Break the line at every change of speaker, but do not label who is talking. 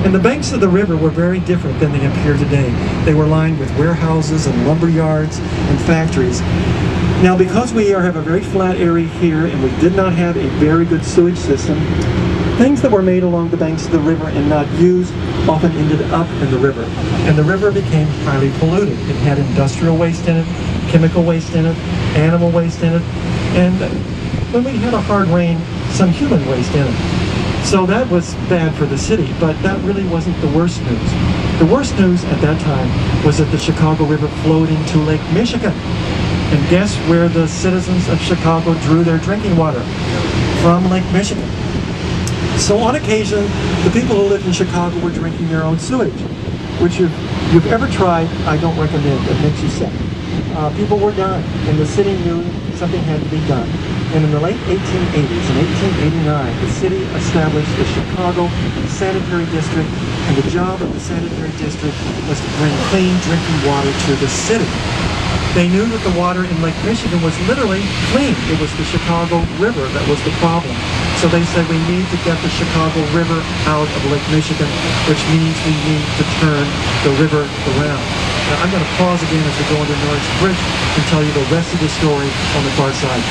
And the banks of the river were very different than they appear today. They were lined with warehouses and lumber yards and factories. Now, because we have a very flat area here and we did not have a very good sewage system, things that were made along the banks of the river and not used often ended up in the river. And the river became highly polluted. It had industrial waste in it, chemical waste in it, animal waste in it, and when we had a hard rain, some human waste in it. So that was bad for the city, but that really wasn't the worst news. The worst news at that time was that the Chicago River flowed into Lake Michigan. And guess where the citizens of Chicago drew their drinking water? From Lake Michigan. So on occasion, the people who lived in Chicago were drinking their own sewage, which if you've ever tried, I don't recommend. It makes you sick. People were dying, and the city knew something had to be done. And in the late 1880s, in 1889, the city established the Chicago Sanitary District, and the job of the Sanitary District was to bring clean drinking water to the city. They knew that the water in Lake Michigan was literally clean. It was the Chicago River that was the problem. So they said we need to get the Chicago River out of Lake Michigan, which means we need to turn the river around. Now I'm going to pause again as we go under Norris Bridge and tell you the rest of the story on the far side.